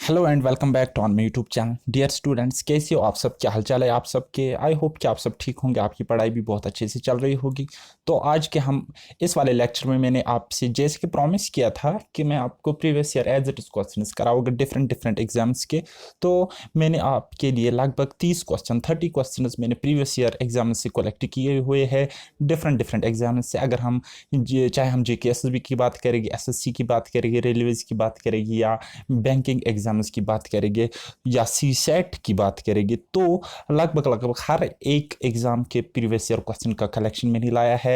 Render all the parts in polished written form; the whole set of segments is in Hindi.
Hello and welcome back to on my YouTube channel. Dear students, कैसे हो आप सब? क्या हालचाल है आप सबके? आई होप कि आप सब ठीक होंगे, आपकी पढ़ाई भी बहुत अच्छे से चल रही होगी। तो आज के हम इस वाले लेक्चर में मैंने आपसे जैसे कि प्रॉमिस किया था कि मैं आपको previous year as it is questions कराऊंगा डिफरेंट डिफरेंट एग्जाम्स के। तो मैंने आपके लिए लगभग 30 क्वेश्चन मैंने प्रीवियस ईयर एग्जाम से कलेक्ट किए हुए हैं डिफरेंट डिफरेंट एग्जाम से। अगर हम चाहे हम JK SSB की बात करेंगे, SSC की बात करेंगे, रेलवेज की बात करेंगे, या बैंकिंग एग्जाम्स की बात करेंगे, या CSET की बात करेंगे, तो लगभग लगभग हर एक एग्जाम के प्रीवियस ईयर क्वेश्चन का कलेक्शन मैंने लाया है।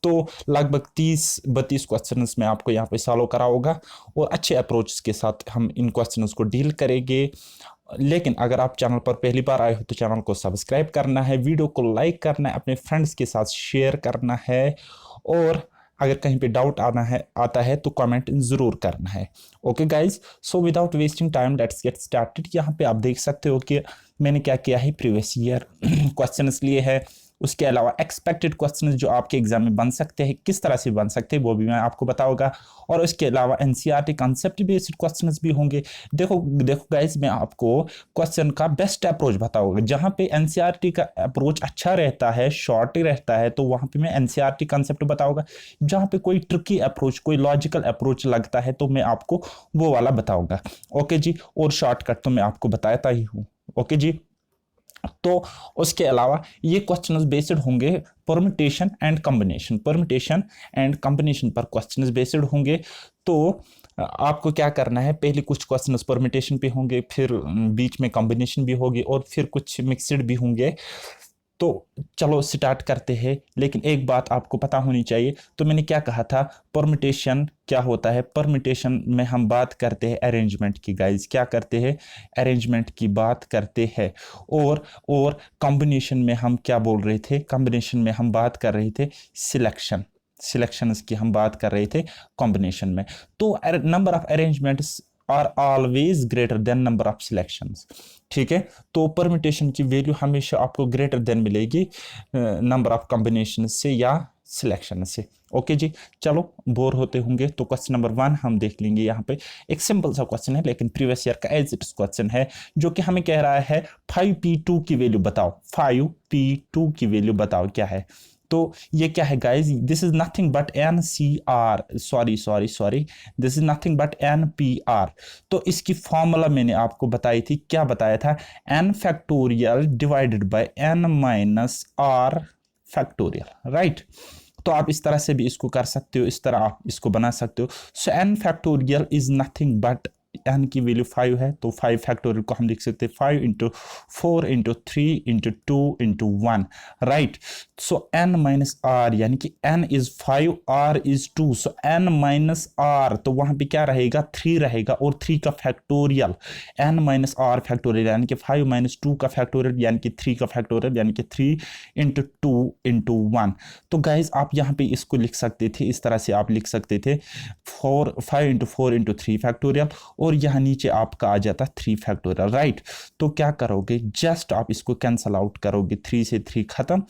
तो लगभग 30-32 क्वेश्चंस में आपको यहाँ पे सॉल्व कराऊंगा और अच्छे अप्रोच के साथ हम इन क्वेश्चंस को डील करेंगे। लेकिन अगर आप चैनल पर पहली बार आए हो तो चैनल को सब्सक्राइब करना है, वीडियो को लाइक करना है, अपने फ्रेंड्स के साथ शेयर करना है, और अगर कहीं पे डाउट आता है तो कमेंट ज़रूर करना है। Okay guys, so without wasting time let's get started. यहाँ पे आप देख सकते हो कि मैंने क्या किया है, प्रीवियस ईयर क्वेश्चंस लिए हैं। उसके अलावा एक्सपेक्टेड क्वेश्चंस जो आपके एग्जाम में बन सकते हैं, किस तरह से बन सकते हैं वो भी मैं आपको बताऊंगा। और उसके अलावा NCERT कंसेप्ट बेस्ड क्वेश्चंस भी होंगे। देखो देखो गाइज, मैं आपको क्वेश्चन का बेस्ट अप्रोच बताऊंगा। जहाँ पे NCERT का अप्रोच अच्छा रहता है, शॉर्ट ही रहता है, तो वहाँ पे मैं NCERT कंसेप्ट बताऊंगा। जहाँ पे कोई ट्रिकी अप्रोच, कोई लॉजिकल अप्रोच लगता है, तो मैं आपको वो वाला बताऊंगा। ओके जी, और शॉर्टकट तो मैं आपको बताता ही हूँ। ओके जी, तो उसके अलावा ये क्वेश्चंस बेस्ड होंगे परम्यूटेशन एंड कॉम्बिनेशन पर क्वेश्चंस बेस्ड होंगे। तो आपको क्या करना है, पहले कुछ क्वेश्चंस परम्यूटेशन पे होंगे, फिर बीच में कॉम्बिनेशन भी होगी, और फिर कुछ मिक्सड भी होंगे। तो चलो स्टार्ट करते हैं। लेकिन एक बात आपको पता होनी चाहिए, तो मैंने क्या कहा था, परमिटेशन क्या होता है। परमिटेशन में हम बात करते हैं अरेंजमेंट की। गाइस क्या करते हैं, अरेंजमेंट की बात करते हैं। और कॉम्बिनेशन में हम क्या बोल रहे थे, कॉम्बिनेशन में हम बात कर रहे थे सिलेक्शंस की हम बात कर रहे थे कॉम्बिनेशन में। तो number of arrangements are always greater than number of selections. ठीक है, तो परमिटेशन की वैल्यू हमेशा आपको ग्रेटर देन मिलेगी नंबर ऑफ कॉम्बिनेशन से या सिलेक्शन से। ओके जी, चलो बोर होते होंगे तो क्वेश्चन नंबर 1 हम देख लेंगे। यहाँ पे एक सिंपल सा क्वेश्चन है, लेकिन प्रीवियस ईयर का एज इट क्वेश्चन है, जो कि हमें कह रहा है 5p2 की वैल्यू बताओ। 5p2 की वैल्यू बताओ क्या है। तो ये क्या है guys, this is nothing but NCR, sorry, this is nothing but NPR। तो इसकी फॉर्मूला मैंने आपको बताई थी, क्या बताया था, n factorial divided by n minus r factorial, right. तो आप इस तरह से भी इसको कर सकते हो, इस तरह आप इसको बना सकते हो। सो n factorial is nothing but n की वैल्यू 5 है, तो 5 फैक्टोरियल को हम लिख सकते हैं 5 into 4 into 3 into 2 into 1, right. So n minus R, यानी कि n is 5, r is 2, so n minus R, तो वहां पे क्या रहेगा, 3 रहेगा, और 3 का factorial n minus R factorial, यानी कि 5 माइनस 2 का फैक्टोरियल, यानी कि 3 का फैक्टोरियल, यानी कि 3 इंटू 2 इंटू 1। तो गाइज आप यहाँ पे इसको लिख सकते थे, इस तरह से आप लिख सकते थे 5 इंटू 4 इंटू 3 फैक्टोरियल, और यहाँ नीचे आपका आ जाता 3 फैक्टोरियल, राइट। तो क्या करोगे, जस्ट आप इसको कैंसल आउट करोगे, 3 से 3 खत्म,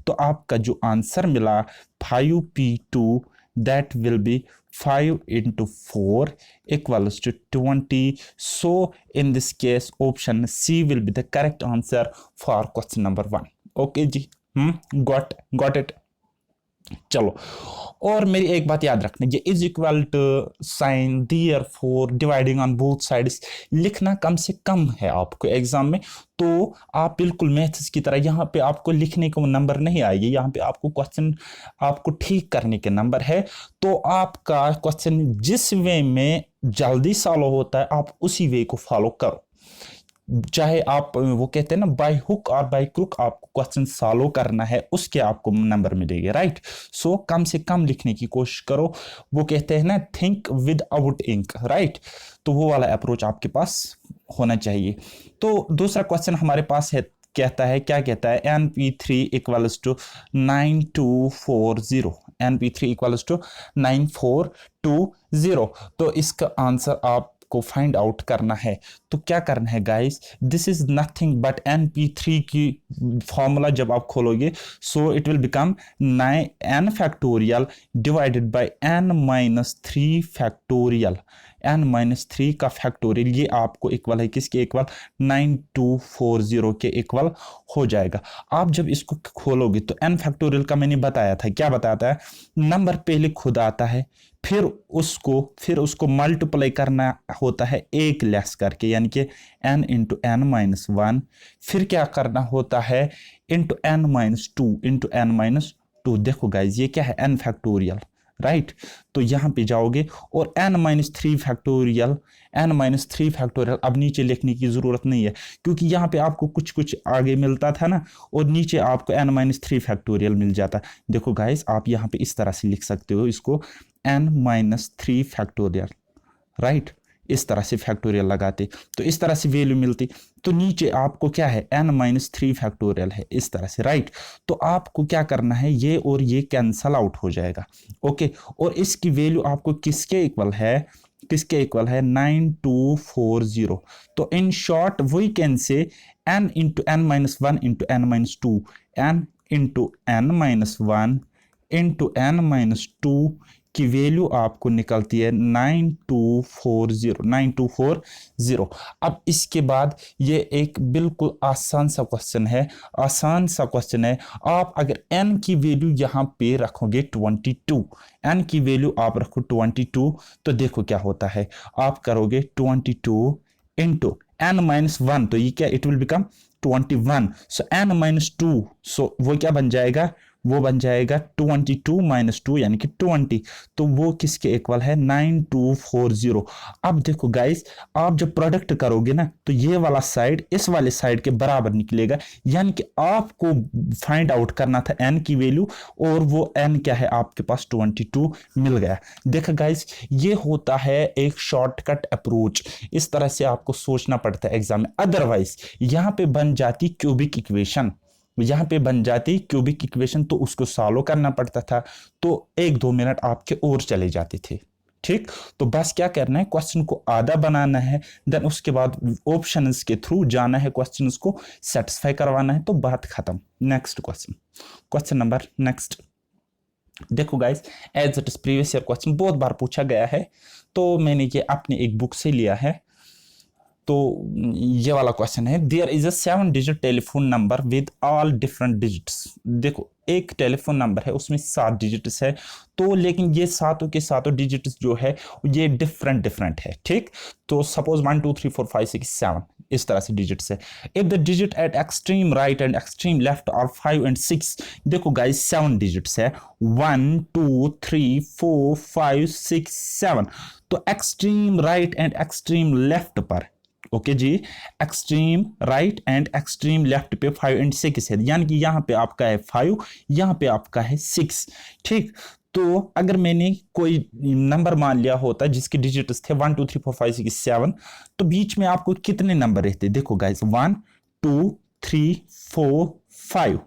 तो आपका जो आंसर मिला 5p2, that will be 5 into 4 equals to 20. So in this case option C will be the correct answer for question number 1. Okay जी, got it। चलो, और मेरी एक बात याद रखना, ये is equal to sine, therefore, dividing on both sides लिखना कम से कम है आपको एग्जाम में। तो आप बिल्कुल मैथ्स की तरह यहाँ पे आपको लिखने को नंबर नहीं आएगी, यहाँ पे आपको क्वेश्चन आपको ठीक करने के नंबर है। तो आपका क्वेश्चन जिस वे में जल्दी सॉल्व होता है, आप उसी वे को फॉलो करो। चाहे आप वो कहते हैं ना, बाय हुक और बाय क्रुक आपको क्वेश्चन सॉल्व करना है, उसके आपको नंबर मिलेंगे, राइट। सो कम से कम लिखने की कोशिश करो। वो कहते हैं ना, think without ink, right. तो वो वाला अप्रोच आपके पास होना चाहिए। तो दूसरा क्वेश्चन हमारे पास है, कहता है, क्या कहता है, NP3 equals to 9240, NP3 equals to 9420। तो इसका आंसर आपको फाइंड आउट करना है। तो क्या करना है guys, this is nothing but NP3 की फॉर्मूला जब आप खोलोगे, so it will become n factorial divided by n minus 3 factorial, n-3 का फैक्टोरियल, ये आपको इक्वल है किसके इक्वल, 9240 के इक्वल हो जाएगा। आप जब इसको खोलोगे तो n फैक्टोरियल का मैंने बताया था, क्या बताता है, नंबर पहले खुद आता है, फिर उसको मल्टीप्लाई करना होता है एक लेस करके, यानी कि n into N minus one, फिर क्या करना होता है, into N minus two, into N minus two. देखो गाइज ये क्या है, n फैक्टोरियल, राइट। तो यहां पे जाओगे और n-3 फैक्टोरियल, n-3 फैक्टोरियल अब नीचे लिखने की जरूरत नहीं है, क्योंकि यहाँ पे आपको कुछ कुछ आगे मिलता था ना, और नीचे आपको n-3 फैक्टोरियल मिल जाता। देखो गाइस आप यहाँ पे इस तरह से लिख सकते हो इसको, n-3 फैक्टोरियल, राइट, इस तरह से फैक्टोरियल लगाते तो इस तरह से वैल्यू मिलती। तो नीचे आपको क्या है, n-3 फैक्टोरियल है इस तरह से, राइट। तो आपको क्या करना है, ये और ये कैंसल आउट हो जाएगा, ओके। और इसकी वैल्यू आपको किसके इक्वल है, किसके इक्वल है, 9240। तो in short we can say n into N minus one into N minus two, n into N minus one into N minus two की वैल्यू आपको निकलती है 9240। अब इसके बाद ये एक बिल्कुल आसान सा क्वेश्चन है, आसान सा क्वेश्चन है। आप अगर n की वैल्यू यहाँ पे रखोगे 22, n की वैल्यू आप रखो 22, तो देखो क्या होता है, आप करोगे 22 इंटू एन माइनस वन, तो ये क्या, it will become 21, so n minus two, so वो क्या बन जाएगा, वो बन जाएगा 22 माइनस टू यानी कि 20, तो वो किसके इक्वल है, 9240। अब देखो गाइस आप जब प्रोडक्ट करोगे ना, तो ये वाला साइड इस वाले साइड के बराबर निकलेगा, यानी कि आपको फाइंड आउट करना था n की वैल्यू, और वो n क्या है आपके पास 22 मिल गया। देखो गाइस ये होता है एक शॉर्टकट अप्रोच, इस तरह से आपको सोचना पड़ता है एग्जाम में, अदरवाइज यहाँ पे बन जाती क्यूबिक इक्वेशन, यहाँ पे बन जाती क्यूबिक इक्वेशन, तो उसको सॉल्व करना पड़ता था, तो 1-2 मिनट आपके और चले जाते थे, ठीक। तो बस क्या करना है, क्वेश्चन को आधा बनाना है, देन उसके बाद ऑप्शंस के थ्रू जाना है, क्वेश्चंस को सेटिस्फाई करवाना है, तो बात खत्म। Next question, question number next. देखो guys as it is previous year question बहुत बार पूछा गया है, तो मैंने ये अपनी एक बुक से लिया है। तो ये वाला क्वेश्चन है, there is a 7 digit telephone number with all different digits. देखो एक टेलीफोन नंबर है उसमें 7 डिजिट्स है, तो लेकिन ये सातों के सातों डिजिट्स जो है ये डिफरेंट डिफरेंट है, ठीक। तो सपोज 1 2 3 4 5 6 7 इस तरह से डिजिट्स है। If the digit at extreme right and extreme left are 5 and 6, देखो गाइस 7 डिजिट्स है, 1 2 3 4 5 6 7, तो extreme right and extreme left पर, ओके जी, extreme right and extreme left पे 5 एंड 6 है, यानी कि यहाँ पे आपका है 5, यहाँ पे आपका है 6, ठीक। तो अगर मैंने कोई नंबर मान लिया होता जिसके डिजिट्स थे 1 2 3 4 5 6 7, तो बीच में आपको कितने नंबर रहते, देखो गाइस 1 2 3 4 5,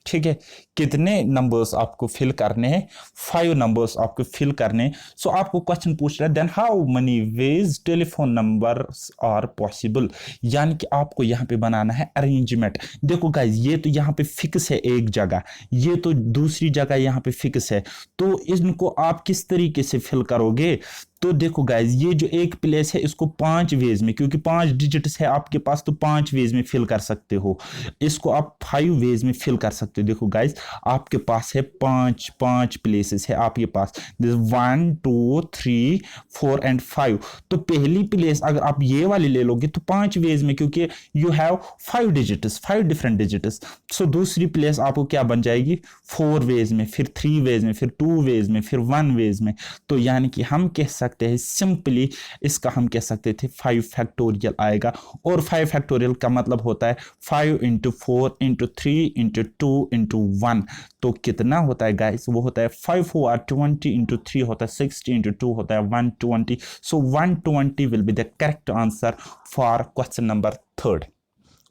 ठीक है। कितने नंबर्स आपको फिल करने हैं, 5 नंबर्स आपको फिल करने। सो आपको क्वेश्चन पूछ रहा है then how many ways telephone numbers are possible, यानी कि आपको यहाँ पे बनाना है अरेंजमेंट। देखो गाइस ये तो यहाँ पे फिक्स है एक जगह, ये तो दूसरी जगह यहाँ पे फिक्स है, तो इनको आप किस तरीके से फिल करोगे। तो देखो गाइज ये जो एक प्लेस है इसको 5 वेज में, क्योंकि 5 डिजिट्स है आपके पास, तो 5 वेज में फिल कर सकते हो, इसको आप 5 वेज में फिल कर सकते हो। देखो गाइज आपके पास है 5 प्लेसेस है आपके पास, 1 2 3 4 एंड 5, तो पहली प्लेस अगर आप ये वाली ले लोगे तो 5 वेज में, क्योंकि you have 5 digits, 5 different digits. So दूसरी प्लेस आपको क्या बन जाएगी, 4 वेज में, फिर 3 वेज में, फिर 2 वेज में, फिर 1 वेज में। तो यानी कि हम कह सकते हैं सिंपली इसका हम कह सकते थे 5 फैक्टोरियल आएगा, और 5 फैक्टोरियल का मतलब होता है 5 इंटू 4 इंटू 3 इंटू 2 इंटू 1, तो कितना होता है गाइस, वो होता है 5 4 20 इंटू 3 होता है 60 इंटू 2 होता है 120। सो 120 will be the correct answer for question number 3,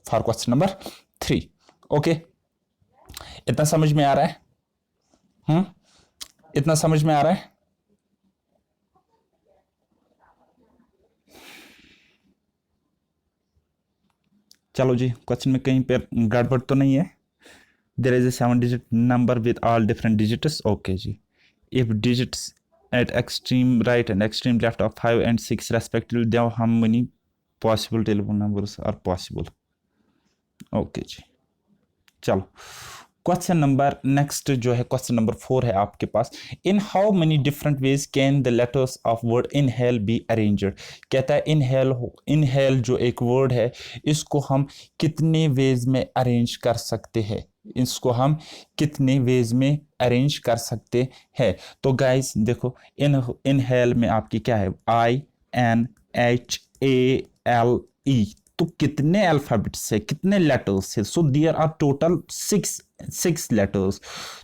for question number 3। Okay इतना समझ में आ रहा है, इतना समझ में आ रहा है। चलो जी क्वेश्चन में कहीं पर गड़बड़ तो नहीं है। There is a 7 digit number with all different digits, okay जी। इफ डिजिट्स at extreme right and extreme left of 5 and 6 respectively, then how many possible telephone numbers are possible? Okay जी, चलो क्वेश्चन नंबर नेक्स्ट जो है क्वेश्चन नंबर 4 है आपके पास। In how many different ways can the letters of word inhale be arranged. कहता है इनहेल जो एक वर्ड है इसको हम कितने वेज में अरेंज कर सकते हैं, इसको हम कितने वेज में अरेंज कर सकते हैं। तो गाइस देखो इनहेल में आपकी क्या है, INHALE, तो कितने अल्फाबेट्स है, कितने लेटर्स है, so there are total six letters.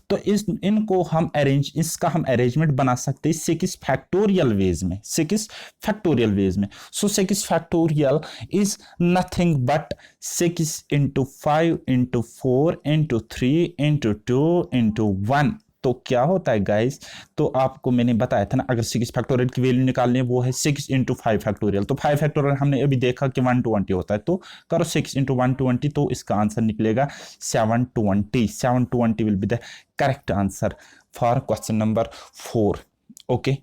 तो इनको हम इसका हम अरेंजमेंट बना सकते हैं 6 फैक्टोरियल वेज में, 6 फैक्टोरियल वेज में। सो 6 factorial is nothing but 6 into 5 into 4 into 3 into 2 into 1। तो क्या होता है गाइस, तो आपको मैंने बताया था ना, अगर 6 फैक्टोरियल की वैल्यू निकालनी है वो है 6 into 5 फैक्टोरियल। तो 5 फैक्टोरियल हमने अभी देखा कि 120 होता है, तो करो 6 into 120, तो इसका आंसर निकलेगा 720। 720 will be the correct answer for question number 4। Okay,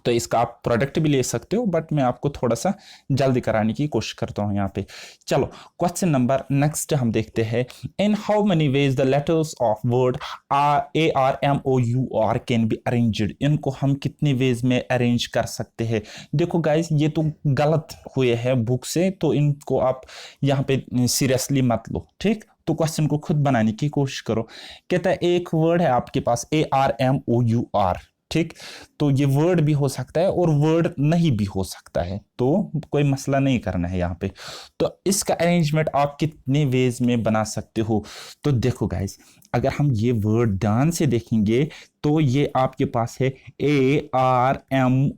तो इसका आप प्रोडक्ट भी ले सकते हो, बट मैं आपको थोड़ा सा जल्दी कराने की कोशिश करता हूं यहाँ पे। चलो क्वेश्चन नंबर नेक्स्ट हम देखते हैं। इन how many ways the letters of word ARMOUR can be arranged. इनको हम कितने वेज में अरेंज कर सकते हैं। देखो गाइस ये तो गलत हुए हैं बुक से, तो इनको आप यहाँ पे सीरियसली मत लो, ठीक। तो क्वेश्चन को खुद बनाने की कोशिश करो। कहता है एक वर्ड है आपके पास ARMOUR, ठीक। तो ये वर्ड भी हो सकता है और वर्ड नहीं भी हो सकता है, तो कोई मसला नहीं करना है यहाँ पे। तो इसका अरेंजमेंट आप कितने वेज में बना सकते हो। तो देखो गाइस, अगर हम ये वर्ड ध्यान से देखेंगे तो ये आपके पास है ARMOUR।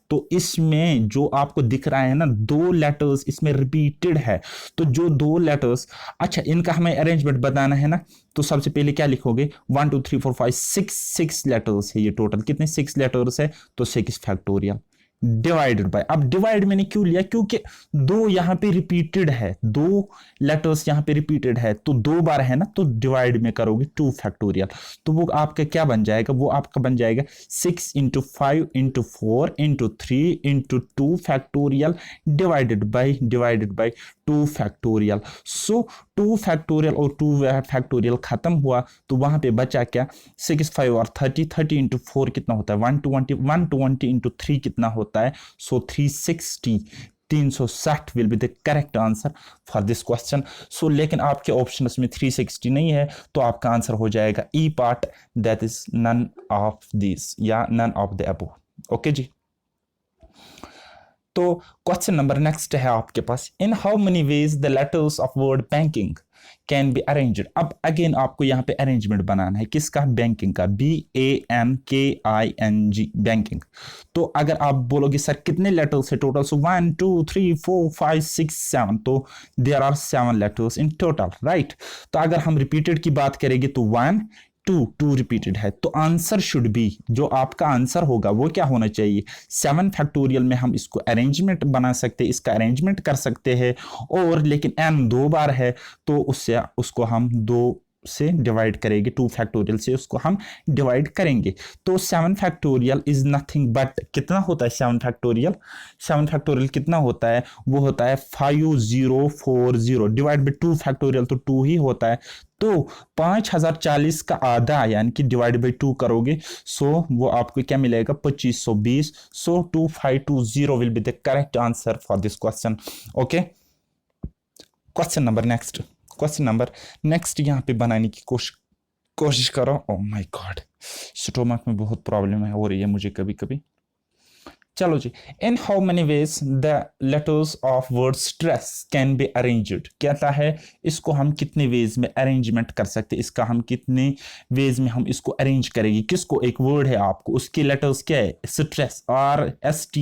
तो इसमें जो आपको दिख रहा है ना, 2 लेटर्स इसमें रिपीटेड है। तो जो 2 लेटर्स, अच्छा इनका हमें अरेंजमेंट बताना है ना, तो सबसे पहले क्या लिखोगे, 1 2 3 4 5 6 लेटर्स है ये टोटल। कितने 6 लेटर्स है, तो 6 फैक्टोरियल डिवाइडेड बाय। अब डिवाइड मैंने क्यों लिया, क्योंकि 2 यहां पे रिपीटेड है, 2 लेटर्स यहां पे रिपीटेड है, तो 2 बार है ना, तो डिवाइड में करोगे 2 फैक्टोरियल। तो वो आपका क्या बन जाएगा, वो आपका बन जाएगा 6 into 5 into 4 into 3 into 2 factorial divided bye 2 factorial. सो 2 फैक्टोरियल और 2 फैक्टोरियल खत्म हुआ, तो वहां पे बचा क्या, 6 5 और 30 30 into 4 कितना होता है 120 120 into 3 कितना होता है, so 360 360 will be the correct answer for this question. So लेकिन आपके ऑप्शन में 360 नहीं है, तो आपका आंसर हो जाएगा E part, that is none of this या none of the above. Okay जी, तो क्वेश्चन नंबर नेक्स्ट है आपके पास। In how many ways the letters of word banking can be arranged. अब अगेन आपको यहाँ पे अरेंजमेंट बनाना है, किसका, बैंकिंग का, BANKING बैंकिंग। तो अगर आप बोलोगे सर कितने लेटर्स है टोटल, सो 1 2 3 4 5 6 7, तो there are 7 letters in total, right. तो अगर हम रिपीटेड की बात करेंगे तो 1 2 रिपीटेड है, तो आंसर शुड बी, जो आपका आंसर होगा वो क्या होना चाहिए, 7 फैक्टोरियल में हम इसको अरेंजमेंट बना सकते हैं, इसका अरेंजमेंट कर सकते हैं। और लेकिन n 2 बार है, तो उसको हम 2 से डिवाइड करेंगे, 2 फैक्टोरियल से उसको हम डिवाइड करेंगे। तो 7 फैक्टोरियल इज नथिंग बट, कितना होता है 7 फैक्टोरियल, 7 फैक्टोरियल कितना होता है, वो होता है 5040 डिवाइड बाई 2 फैक्टोरियल, तो 2 ही होता है। तो 5040 का आधा यानी कि डिवाइड बाई 2 करोगे, सो वो आपको क्या मिलेगा 2520। सो 2520 will be the correct answer for this question. Okay, question number next यहाँ पे बनाने की कोशिश करो। ओह माय गॉड, स्टोमक में बहुत प्रॉब्लम हो रही है मुझे कभी कभी। चलो जी, in how many ways the letters of word stress can be arranged. कहता है इसको हम कितने वेज में अरेंजमेंट कर सकते हैं, इसका हम कितने वेज में हम इसको अरेंज करेंगे। किसको, एक वर्ड है आपको, उसके लेटर्स क्या है, स्ट्रेस, RSTRESS।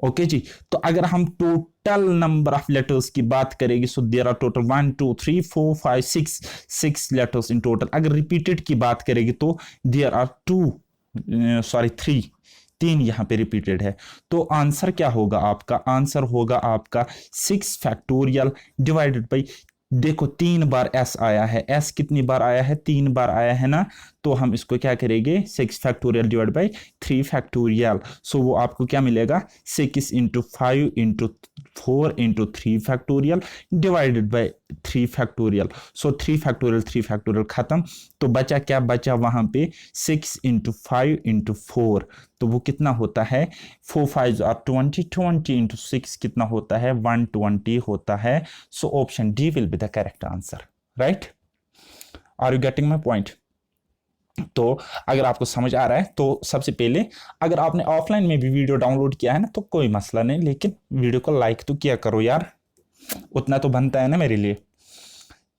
ओके जी, तो अगर हम टोटल नंबर ऑफ लेटर्स की बात करेंगे, so there are total 1 2 3 4 5 6 letters in total. अगर रिपीटेड की बात करेंगे तो देयर आर 3 यहां पे रिपीटेड है। तो आंसर क्या होगा आपका, आंसर होगा आपका 6 फैक्टोरियल डिवाइडेड बाई देखो 3 बार एस आया है, एस कितनी बार आया है, 3 बार आया है ना, तो हम इसको क्या करेंगे 6 फैक्टोरियल डिवाइड बाई 3 फैक्टोरियल। सो वो आपको क्या मिलेगा 6 into 5 into 4 into 3 factorial divided by 3 factorial. So 3 factorial खत्म, तो बचा क्या, बचा वहां पे 6 इंटू 5 इंटू 4, तो वो कितना होता है 4 5 आर 20, 20 इंटू 6 कितना होता है 120 होता है। So option D will be the correct answer, right. Are you getting my point? तो अगर आपको समझ आ रहा है तो सबसे पहले अगर आपने ऑफलाइन में भी वीडियो डाउनलोड किया है ना तो कोई मसला नहीं, लेकिन वीडियो को लाइक तो किया करो यार, उतना तो बनता है ना मेरे लिए।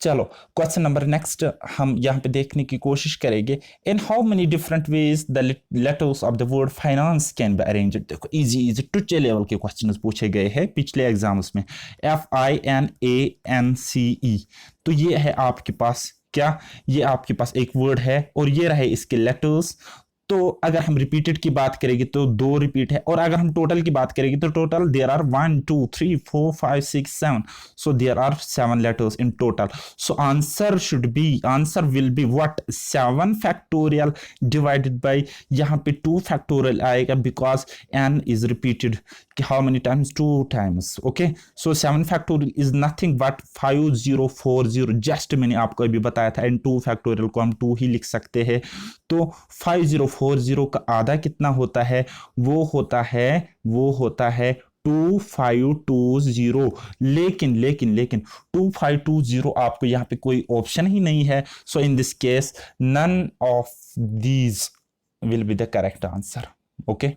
चलो क्वेश्चन नंबर नेक्स्ट हम यहाँ पे देखने की कोशिश करेंगे, इन how many different veg the letters of the word finance can be arranged. देखो इजी इजी टुच्चे लेवल के क्वेश्चंस पूछे गए हैं पिछले एग्जाम्स में, FINANCE, तो ये है आपके पास क्या, ये आपके पास एक वर्ड है और ये रहे इसके लेटर्स। तो अगर हम रिपीटेड की बात करेंगे तो 2 रिपीट है, और अगर हम टोटल की बात करेंगे तो total there are 1 2 3 4 5 6 7, so there are 7 letters in total. So answer will be what, 7 factorial divided by, यहाँ पे 2 factorial आएगा because n is repeated how many times, 2 times, okay. So 7 factorial is nothing but 5040, just मैंने आपको अभी बताया था, and 2 factorial को हम 2 ही लिख सकते हैं। तो 5040 का आधा कितना होता है, वो होता है 2520, लेकिन 2520 आपको यहाँ पे कोई ऑप्शन ही नहीं है। So in this case none of these will be the correct answer, okay.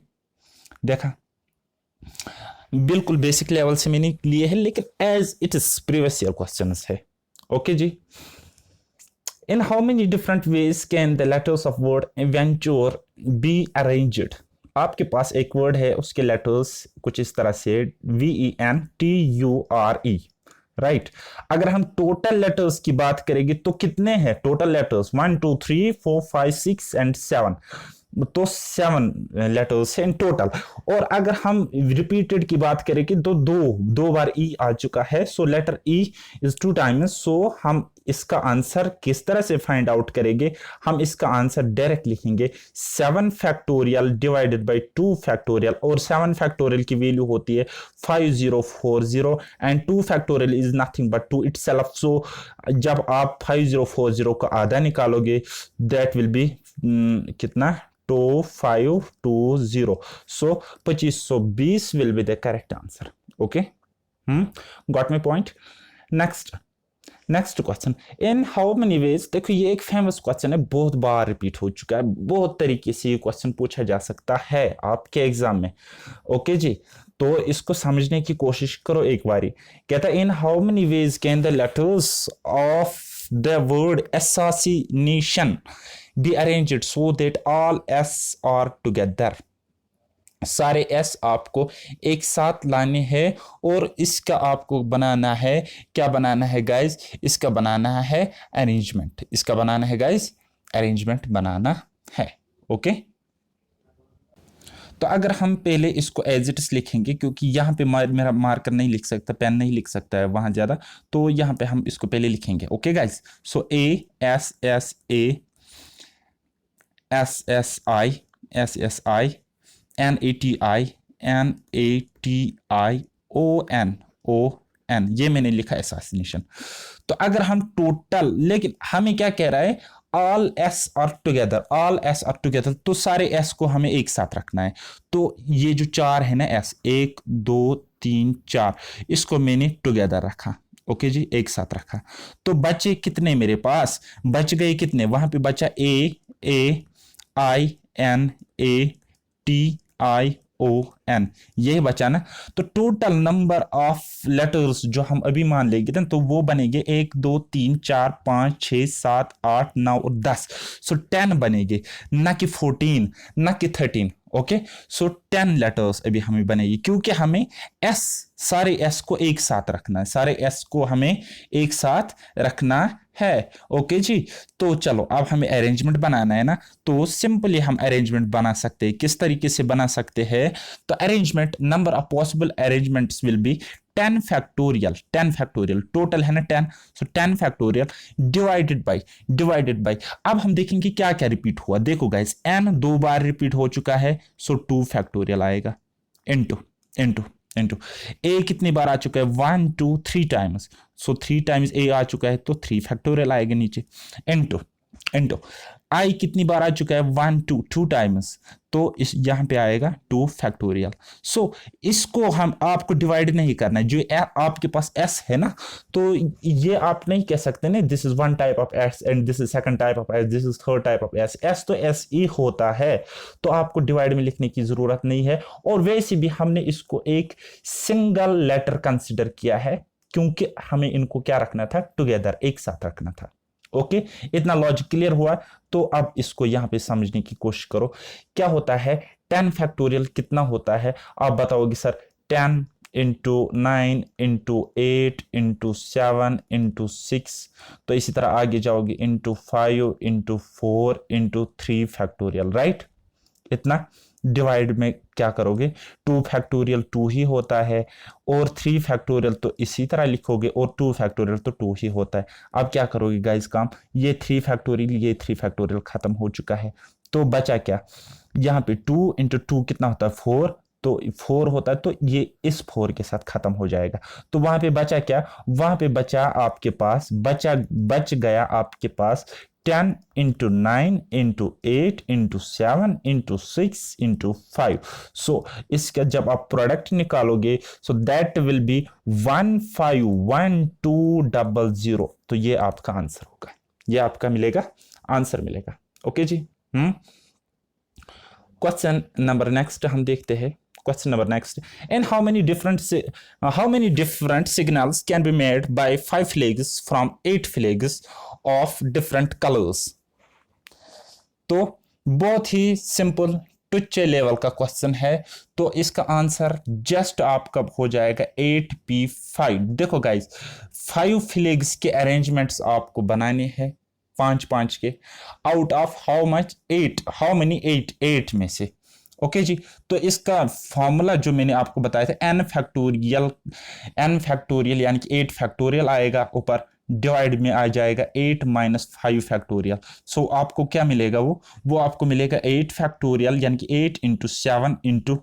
देखा बिल्कुल बेसिक लेवल से मैंने लिए है, लेकिन as it is previous year question है, ओके जी। In how many different ways can the letters of word venture be arranged? आपके पास एक वर्ड है, उसके लेटर्स कुछ इस तरह से VENTURE, राइट। अगर हम टोटल लेटर्स की बात करेंगे तो कितने हैं टोटल लेटर्स, 1 2 3 4 5 6 एंड 7, तो 7 लेटर्स हैं इन टोटल। और अगर हम रिपीटेड की बात करेंगे तो दो बार ई आ चुका है, सो लेटर ई इज 2 टाइम्स। सो हम इसका आंसर किस तरह से फाइंड आउट करेंगे, हम इसका आंसर डायरेक्ट लिखेंगे 7 फैक्टोरियल डिवाइडेड बाय 2 फैक्टोरियल, और 7 फैक्टोरियल की वैल्यू होती है 5040 and 2 factorial is nothing but 2 itself. So जब आप 5040 का आधा निकालोगे दैट विल बी कितना 2520, सो 2520 will be the correct answer, okay. Got my point. Next question, in how many veg, देखो ये एक फेमस क्वेश्चन है, बहुत बार रिपीट हो चुका है, बहुत तरीके से ये क्वेश्चन पूछा जा सकता है आपके एग्जाम में, ओके जी। तो इसको समझने की कोशिश करो एक बारी। कहता है इन how many veg can the letters of the word assassination be arranged so that all S are together। सारे एस आपको एक साथ लाने हैं और इसका आपको बनाना है, क्या बनाना है गाइज, इसका बनाना है अरेंजमेंट, इसका बनाना है गाइज अरेंजमेंट बनाना है, ओके। तो अगर हम पहले इसको एज इट इज लिखेंगे, क्योंकि यहाँ पे मेरा मार्कर नहीं लिख सकता, पेन नहीं लिख सकता है वहाँ ज़्यादा, तो यहाँ पे हम इसको पहले लिखेंगे, ओके गाइज। सो ASSASSI NATION, ये मैंने लिखा एसासिनेशन। तो अगर हम टोटल, लेकिन हमें क्या कह रहा है ऑल एस आर टुगेदर, तो सारे एस को हमें एक साथ रखना है। तो ये जो 4 है ना एस, 1 2 3 4, इसको मैंने टुगेदर रखा, ओके जी, एक साथ रखा। तो बचे कितने मेरे पास, बच गए कितने, वहां पे बचा AAINATION, ये बचा ना। तो टोटल नंबर ऑफ लेटर्स जो हम अभी मान लेंगे ना, तो वो बनेंगे 1 2 3 4 5 6 7 8 9 और 10। सो 10 बनेंगे, ना कि 14 ना कि 13, ओके। सो 10 लेटर्स अभी हमें बनेगी, क्योंकि हमें सारे एस को एक साथ रखना है, सारे एस को हमें एक साथ रखना है। ओके जी, तो चलो अब हमें अरेंजमेंट बनाना है ना, तो सिंपली हम अरेंजमेंट बना सकते हैं। किस तरीके से बना सकते हैं? तो arrangement, number of possible arrangements will be 10 factorial, 10 factorial total है ना 10, सो 10 फैक्टोरियल डिवाइडेड बाय। अब हम देखेंगे क्या क्या रिपीट हुआ। देखो गाइस, n 2 बार रिपीट हो चुका है, सो 2 फैक्टोरियल आएगा, इनटू इनटू इनटू ए कितनी बार आ चुका है? 1 2 3 टाइम्स, सो 3 टाइम्स ए आ चुका है तो 3 फैक्टोरियल आएगा नीचे, इनटू इनटू आई कितनी बार आ चुका है? 1 2 2 टाइम्स, तो इस यहां पे आएगा 2 फैक्टोरियल। सो इसको हम आपको डिवाइड नहीं करना है, जो आपके पास s है ना, तो ये आप नहीं कह सकते ना this is one type of s and this is second type of s, this is third type of s तो s ही होता है, तो आपको डिवाइड में लिखने की जरूरत नहीं है। और वैसे भी हमने इसको एक सिंगल लेटर कंसिडर किया है, क्योंकि हमें इनको क्या रखना था? टुगेदर, एक साथ रखना था। ओके, इतना लॉजिक क्लियर हुआ? तो अब इसको यहां पे समझने की कोशिश करो, क्या होता है 10 फैक्टोरियल कितना होता है? आप बताओगे sir 10 into 9 into 8 into 7 into 6, तो इसी तरह आगे जाओगे into 5 into 4 into 3 factorial, right? इतना डिवाइड में क्या करोगे? 2 फैक्टोरियल 2 ही होता है, और 3 फैक्टोरियल तो इसी तरह लिखोगे, और 2 फैक्टोरियल तो 2 ही होता है। अब क्या करोगे गाइस काम? ये 3 फैक्टोरियल, ये 3 फैक्टोरियल खत्म हो चुका है, तो बचा क्या? यहाँ पे 2 इंटू 2 कितना होता है? 4, तो 4 होता है, तो ये इस 4 के साथ खत्म हो जाएगा। तो वहां पे बचा क्या? वहां पे बचा आपके पास, बच गया आपके पास 10 into 9 into 8 into 7 into 6 into 5। सो इसका जब आप प्रोडक्ट निकालोगे, सो दैट विल बी 151200, तो ये आपका आंसर होगा, ये आपका मिलेगा, आंसर मिलेगा। ओके जी। क्वेश्चन नंबर नेक्स्ट हम देखते हैं। Question number next. And how many different signals can be made by 5 flags from 8 flags of different colors? तो बहुत ही सिंपल टुच्चे लेवल का क्वेश्चन है, तो इसका आंसर जस्ट आपका हो जाएगा 8p5। देखो गाइस, 5 फ्लैग्स के अरेंजमेंट्स आपको बनाने हैं 5 के, out of how much? 8। How many? 8 में से। ओके जी, तो इसका फॉर्मूला जो मैंने आपको बताया था n फैक्टोरियल यानी कि 8 फैक्टोरियल आएगा ऊपर, डिवाइड में आ जाएगा 8 माइनस 5 फैक्टोरियल। सो आपको क्या मिलेगा? वो आपको मिलेगा 8 फैक्टोरियल यानी कि 8 इंटू 7 इंटू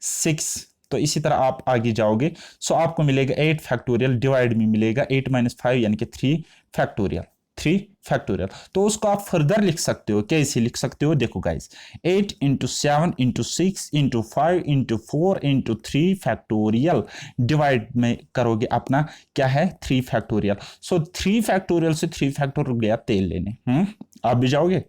6। तो इसी तरह आप आगे जाओगे, सो आपको मिलेगा 8 फैक्टोरियल, डिवाइड में मिलेगा 8 माइनस 5 यानी कि 3 फैक्टोरियल, 3 फैक्टोरियल। तो उसको आप फर्दर लिख सकते हो, कैसे लिख सकते हो? देखो guys, 8 into 7 into 6 into 5 into 4 into 3 factorial, divide में करोगे अपना क्या है? 3 फैक्टोरियल। सो 3 फैक्टोरियल से 3 फैक्टोरियल गया तेल लेने। आप भी जाओगे?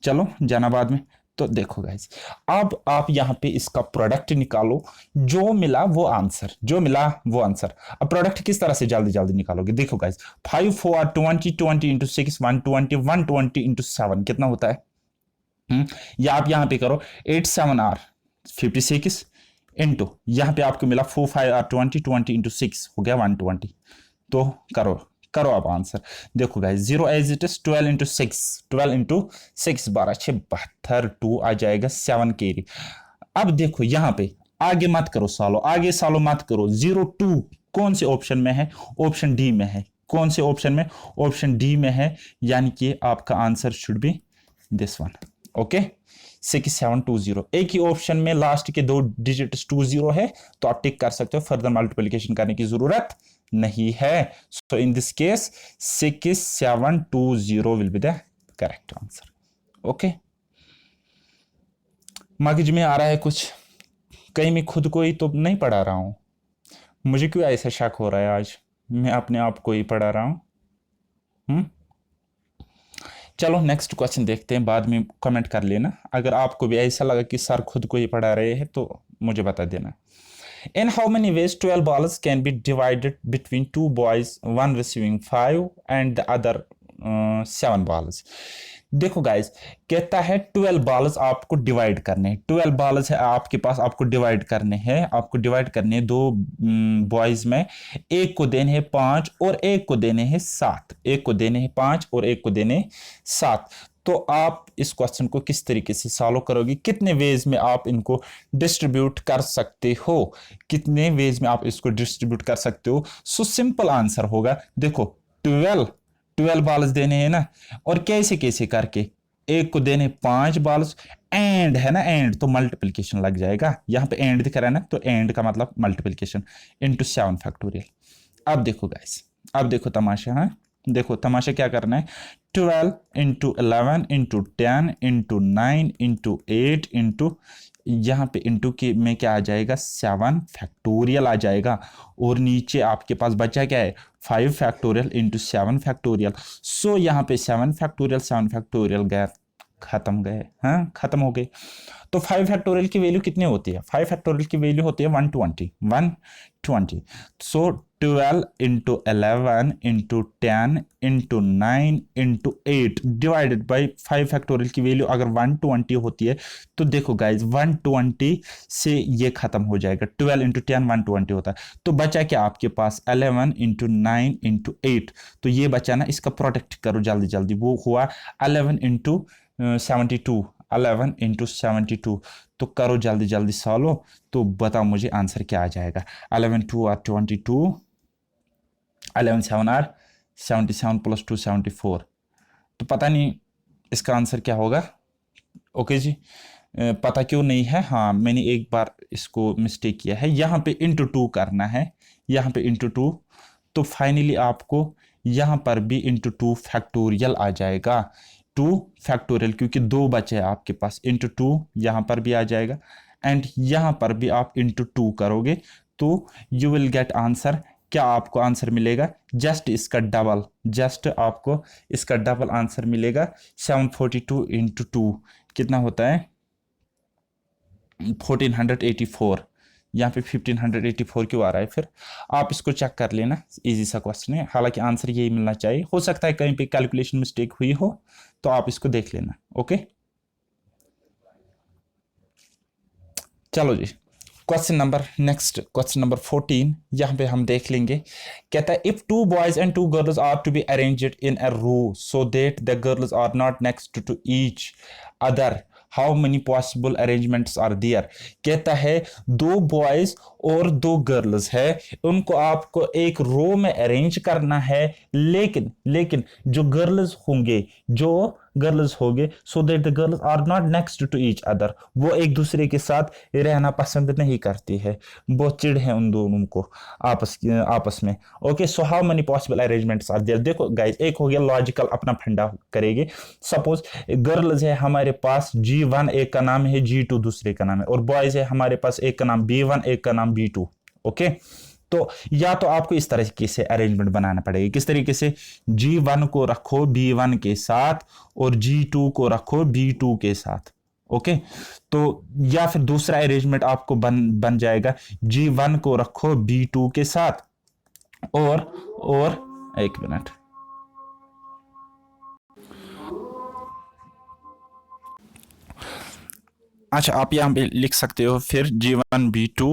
चलो जाना बाद में। तो देखो गाइस, अब आप यहां पे इसका प्रोडक्ट निकालो, जो मिला वो आंसर, जो मिला वो आंसर। अब प्रोडक्ट किस तरह से जल्दी जल्दी निकालोगे? देखो गाइस, 5 4 20 20 इंटू 6 120 120 इंटू 7 कितना होता है? या आप यहां पे करो 8 7 आर 56 इंटू, यहां पे आपको मिला 4 5 आर 20 20 इंटू 6 हो गया 120। तो करो आप आंसर। देखो guys, 0 as it is 12 into 6, 12 into 6 12 6 72, 2 आ जाएगा 7 कैरी। अब देखो यहां पे आगे मत करो सालो, आगे सालो मत करो। 0 2 कौन से ऑप्शन में है? ऑप्शन डी में है। कौन से ऑप्शन में? ऑप्शन डी में है, यानी कि आपका answer should be this one. Okay, 6720, एक ही ऑप्शन में लास्ट के 2 डिजिट 20 है, तो आप टिक कर सकते हो, फर्दर मल्टीप्लिकेशन करने की जरूरत नहीं है। So in this case 6720 will be the correct answer. Okay, मगज में आ रहा है कुछ? कहीं मैं खुद को ही तो नहीं पढ़ा रहा हूं? मुझे क्यों ऐसा शक हो रहा है आज मैं अपने आप को ही पढ़ा रहा हूं? चलो नेक्स्ट क्वेश्चन देखते हैं, बाद में कमेंट कर लेना अगर आपको भी ऐसा लगा कि सर खुद को ही पढ़ा रहे हैं, तो मुझे बता देना। In how many ways 12 balls can be divided between 2 boys, one receiving 5 and the other 7 balls? देखो गाइस, कहता है 12 बॉल्स आपको डिवाइड करने हैं, 12 बॉल्स है आपके पास, आपको डिवाइड करने हैं, आपको डिवाइड करने हैं दो बॉयज में। एक को देने हैं 5 और एक को देने हैं 7, एक को देने हैं 5 और एक को देने 7। तो आप इस क्वेश्चन को किस तरीके से सॉल्व करोगे, कितने वेज में आप इनको डिस्ट्रीब्यूट कर सकते हो, कितने वेज में आप इसको डिस्ट्रीब्यूट कर सकते हो? सो सिंपल आंसर होगा, देखो 12 बॉल्स देने हैं ना, और कैसे कैसे करके, एक को देने 5 बॉल्स, एंड है ना, एंड तो मल्टीप्लिकेशन लग जाएगा, यहां पे एंड दिख रहा है ना, तो एंड का मतलब मल्टीप्लिकेशन इनटू 7 फैक्टोरियल। अब देखो गाइस, अब देखो तमाशा, हाँ देखो तमाशा क्या करना है, 12 into 11 into 10 into 9 into 8 into, यहाँ पे इंटू के में क्या आ जाएगा, 7 फैक्टोरियल आ जाएगा, और नीचे आपके पास बचा क्या है, 5 फैक्टोरियल इंटू 7 फैक्टोरियल। सो यहाँ पे 7 फैक्टोरियल गया, खत्म गए, हाँ खत्म हो गए। तो 5 फैक्टोरियल की वैल्यू कितनी होती है, 5 फैक्टोरियल की वैल्यू होती है 120। सो 12 into 11 into 10 into 9 into 8 divided by 5 factorial की वैल्यू अगर 120 होती है, तो देखो गाइज 120 से ये खत्म हो जाएगा, 12 इंटू 10 120 होता है, तो बचा क्या आपके पास 11 इंटू 9 इंटू 8, तो ये बचा ना, इसका प्रोडक्ट करो जल्दी जल्दी, वो हुआ 11 इंटू 72, 11 इंटू 72, तो करो जल्दी जल्दी सॉल्व, तो बताओ मुझे आंसर क्या आ जाएगा। 11 2 आर 22, 11 7 आर 77 प्लस 2 74, तो पता नहीं इसका आंसर क्या होगा। ओके जी, पता क्यों नहीं है, हाँ मैंने एक बार इसको मिस्टेक किया है, यहाँ पे इंटू 2 करना है, यहाँ पे इंटू 2, तो फाइनली आपको यहाँ पर भी इंटू 2 फैक्टोरियल आ जाएगा, 2 फैक्टोरियल, क्योंकि 2 बचे हैं आपके पास, इंटू 2 यहाँ पर भी आ जाएगा, एंड यहाँ पर भी आप इंटू 2 करोगे, तो यू विल गेट आंसर। क्या आपको आंसर मिलेगा, जस्ट इसका डबल, जस्ट आपको इसका डबल आंसर मिलेगा। 742 इंटू 2 कितना होता है, 1484, यहाँ पे 1584 क्यों आ रहा है, फिर आप इसको चेक कर लेना, इजी सा क्वेश्चन है, हालांकि आंसर यही मिलना चाहिए, हो सकता है कहीं पे कैलकुलेशन मिस्टेक हुई हो, तो आप इसको देख लेना। ओके चलो जी, question number next, question number 14 यहाँ पे हम देख लेंगे। कहता है if 2 boys and 2 girls are to be arranged in a row so that the girls are not next to each other, how many possible arrangements are there. कहता है 2 बॉयज और 2 गर्ल्स है, उनको आपको एक रो में अरेंज करना है, लेकिन लेकिन जो गर्ल्स होंगे, जो गर्ल्स होंगे, so that the girls are not next to each other, वो एक दूसरे के साथ रहना पसंद नहीं करती है, बहुत चिढ़ है उन दोनों को आपस में। Okay, so how many possible arrangements are there. देखो गाइस, एक हो गया लॉजिकल, अपना फंडा करेंगे। सपोज गर्ल्स है हमारे पास G1, एक का नाम है G2 दूसरे का नाम है, और बॉयज है हमारे पास एक का नाम B1 एक का नाम B2। ओके, तो या तो आपको इस तरीके से अरेंजमेंट बनाना पड़ेगा, किस तरीके से, G1 को रखो B1 के साथ और G2 को रखो B2 के साथ। ओके, तो या फिर दूसरा अरेंजमेंट आपको बन जाएगा, G1 को रखो B2 के साथ, और एक मिनट, अच्छा आप यहां पे लिख सकते हो फिर G1 B2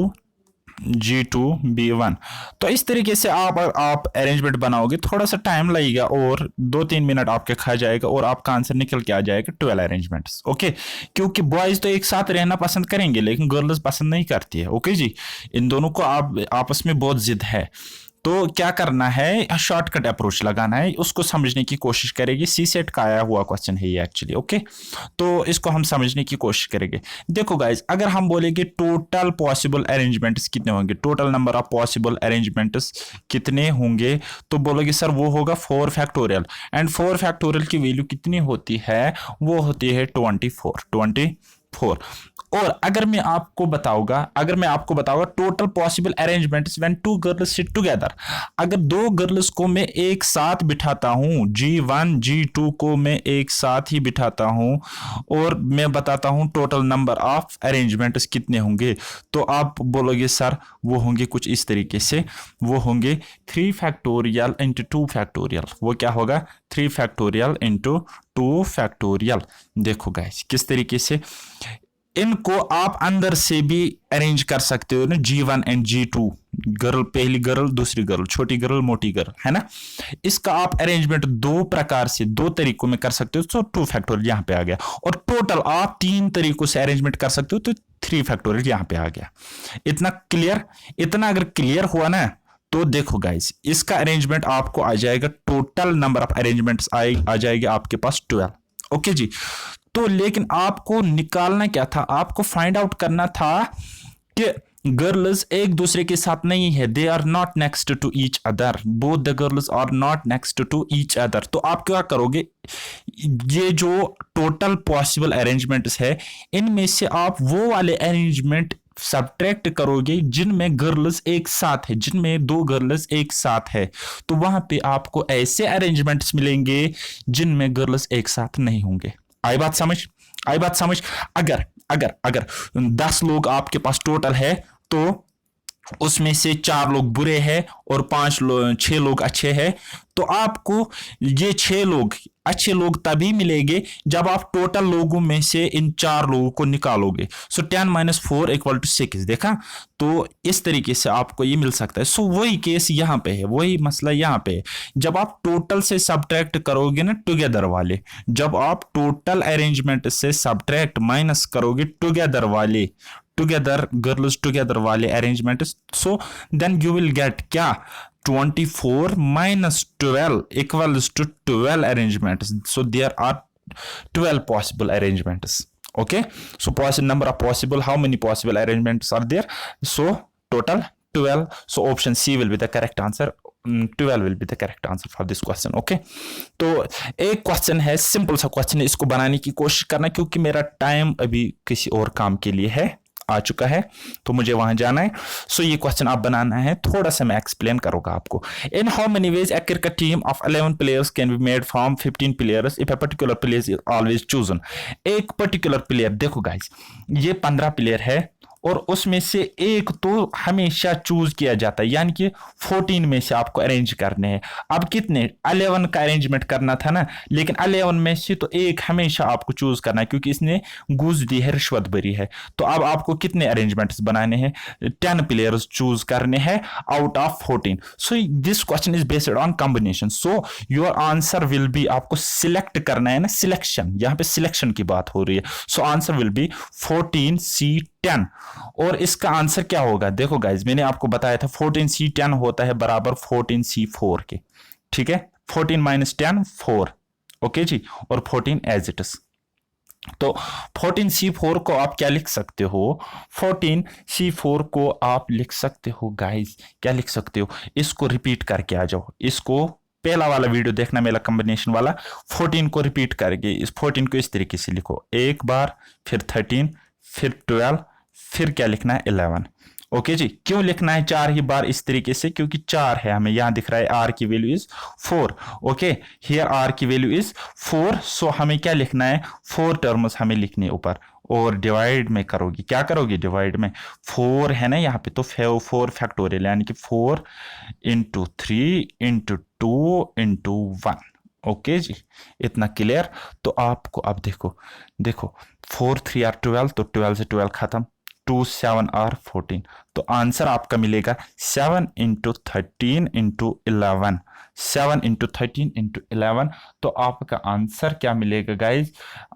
G2 B1। तो इस तरीके से आप अरेंजमेंट बनाओगे, थोड़ा सा टाइम लगेगा और 2-3 मिनट आपके खा जाएगा, और आपका आंसर निकल के आ जाएगा 12 अरेंजमेंट्स। ओके, क्योंकि बॉयज तो एक साथ रहना पसंद करेंगे, लेकिन गर्ल्स पसंद नहीं करती है। ओके जी, इन दोनों को आप आपस में बहुत जिद है, तो क्या करना है, शॉर्टकट अप्रोच लगाना है, उसको समझने की कोशिश करेगी। सी सेट का आया हुआ क्वेश्चन है ये एक्चुअली। ओके, तो इसको हम समझने की कोशिश करेंगे। देखो गाइज, अगर हम बोलेंगे टोटल पॉसिबल अरेंजमेंट्स कितने होंगे, total number of possible arrangements कितने होंगे, तो बोलोगे सर वो होगा 4 फैक्टोरियल, एंड 4 फैक्टोरियल की वैल्यू कितनी होती है, वो होती है 24। और अगर मैं आपको बताऊंगा total possible arrangements when two girls sit together, अगर दो गर्ल्स को मैं एक साथ बिठाता हूं, G1 G2 को मैं एक साथ ही बिठाता हूं और मैं बताता हूं टोटल नंबर ऑफ अरेंजमेंट्स कितने होंगे, तो आप बोलोगे सर वो होंगे कुछ इस तरीके से, वो होंगे 3 फैक्टोरियल इंटू 2 फैक्टोरियल। वो क्या होगा 3 फैक्टोरियल इंटू 2 फैक्टोरियल। देखो गाइस किस तरीके से इनको आप अंदर से भी अरेंज कर सकते हो ना, G1 एंड G2, गर्ल पहली गर्ल दूसरी गर्ल, छोटी गर्ल मोटी गर्ल, है ना। इसका आप अरेंजमेंट दो प्रकार से दो तरीकों में कर सकते हो, तो 2 फैक्टोरियल यहां पे आ गया, और टोटल आप 3 तरीकों से अरेंजमेंट कर सकते हो, तो 3 फैक्टोरियल यहां पे आ गया। इतना क्लियर, इतना अगर क्लियर हुआ ना, तो देखो गाइस इसका अरेंजमेंट आपको आ जाएगा, टोटल नंबर ऑफ अरेंजमेंट्स आ जाएगी आपके पास 12। ओके जी, तो लेकिन आपको निकालना क्या था, आपको फाइंड आउट करना था कि गर्ल्स एक दूसरे के साथ नहीं है, they are not next to each other, both the girls are not next to each other. तो आप क्या करोगे, ये जो टोटल पॉसिबल अरेंजमेंट्स है इनमें से आप वो वाले अरेंजमेंट सब्ट्रैक्ट करोगे जिनमें गर्ल्स एक साथ है, जिनमें दो गर्ल्स एक साथ है, तो वहां पे आपको ऐसे अरेंजमेंट्स मिलेंगे जिनमें गर्ल्स एक साथ नहीं होंगे। आई बात समझ, आई बात समझ। अगर अगर अगर 10 लोग आपके पास टोटल है, तो उसमें से 4 लोग बुरे हैं और 6 लोग अच्छे हैं, तो आपको ये 6 लोग अच्छे लोग तभी मिलेंगे जब आप टोटल लोगों में से इन 4 लोगों को निकालोगे। सो 10 - 4 = 6, देखा। तो इस तरीके से आपको ये मिल सकता है। सो वही केस यहाँ पे है, वही मसला यहाँ पे है। जब आप टोटल से सब्ट्रैक्ट करोगे ना टुगेदर वाले, जब आप टोटल अरेंजमेंट से सब्ट्रैक्ट माइनस करोगे टुगेदर वाले, टुगेदर गर्ल्स टुगेदर वाले arrangement, so then you will get क्या 24 - 12 = 12 arrangements. So there are 12 possible arrangements. Okay, so number of possible, how many possible arrangements are there? So total 12. So option C will be the correct answer. 12 will be the correct answer for this question. Okay, तो एक क्वेश्चन है, सिंपल सा क्वेश्चन है, इसको बनाने की कोशिश करना क्योंकि मेरा टाइम अभी किसी और काम के लिए है आ चुका है, तो मुझे वहां जाना है। सो ये क्वेश्चन आप बनाना है, थोड़ा सा मैं एक्सप्लेन करूंगा आपको। इन how many veg A cricket team of 11 players can be made from 15 players if a particular player is always chosen. एक पर्टिकुलर प्लेयर, देखो गाइस ये 15 प्लेयर है और उसमें से एक तो हमेशा चूज किया जाता है, यानी कि 14 में से आपको अरेंज करने हैं। अब कितने 11 का अरेंजमेंट करना था ना, लेकिन 11 में से तो एक हमेशा आपको चूज करना है क्योंकि इसने घूस दी है, रिश्वत भरी है। तो अब आपको कितने अरेंजमेंट्स बनाने हैं, 10 प्लेयर्स चूज करने हैं out of 14। So this question is based on combination. So your answer will be, आपको सिलेक्ट करना है ना, सिलेक्शन, यहाँ पे सिलेक्शन की बात हो रही है। So answer will be 14C10। और इसका आंसर क्या होगा, देखो गाइज मैंने आपको बताया था 14C10 होता है बराबर 14C4 के, ठीक है। 14 - 10 4, ओके जी, और 14 एज इट इज। तो 14C4 को आप क्या लिख सकते हो, 14C4 को आप लिख सकते हो गाइज, क्या लिख सकते हो, इसको रिपीट करके आ जाओ, इसको पहला वाला वीडियो देखना मेरा कॉम्बिनेशन वाला, 14 को रिपीट करके इस 14 को इस तरीके से लिखो, एक बार, फिर 13, फिर 12, फिर क्या लिखना है 11। ओके जी, क्यों लिखना है 4 ही बार इस तरीके से, क्योंकि 4 है, हमें यहां दिख रहा है आर की value is 4। Okay, here R की वैल्यू इज 4। सो हमें क्या लिखना है, 4 टर्म्स हमें लिखने ऊपर, और डिवाइड में करोगी, क्या करोगी डिवाइड में, 4 है ना यहाँ पे, तो 4 फैक्टोरियल, यानी कि 4 × 3 × 2 × 1। ओके जी, इतना क्लियर। तो आपको अब देखो 4 3 are 12, तो 12 से 12 खत्म, 2 7 are 14। तो आंसर आपका मिलेगा 7 × 13 × 11, 7 × 13 × 11। तो आपका आंसर क्या मिलेगा गाइज,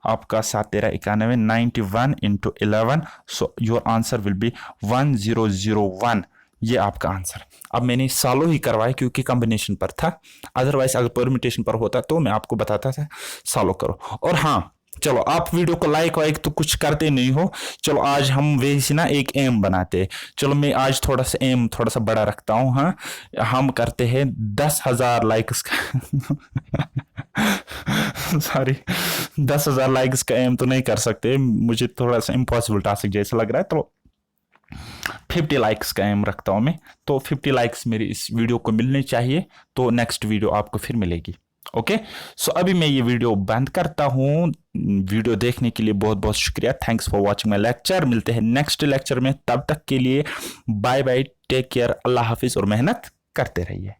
आपका 7 13 91, 91 × 11। So your answer will be 1001। ये आपका आंसर। अब मैंने सालों ही करवाया क्योंकि कॉम्बिनेशन पर था, अदरवाइज अगर परम्यूटेशन पर होता तो मैं आपको बताता था सालों करो। और हाँ चलो, आप वीडियो को लाइक वाइक तो कुछ करते नहीं हो, चलो आज हम वैसे ना एक एम बनाते हैं। चलो मैं आज थोड़ा सा एम थोड़ा सा बड़ा रखता हूँ, हाँ हम करते हैं 10,000 लाइक्स का सॉरी, 10,000 लाइक्स का एम तो नहीं कर सकते, मुझे थोड़ा सा इम्पॉसिबल टास्क जैसा लग रहा है, तो 50 लाइक्स का एम रखता हूँ मैं। तो 50 लाइक्स मेरी इस वीडियो को मिलने चाहिए, तो नेक्स्ट वीडियो आपको फिर मिलेगी। ओके, सो अभी मैं ये वीडियो बंद करता हूँ। वीडियो देखने के लिए बहुत बहुत शुक्रिया। Thanks for watching my lecture. मिलते हैं नेक्स्ट लेक्चर में, तब तक के लिए बाय बाय, टेक केयर, अल्लाह हाफिज और मेहनत करते रहिए।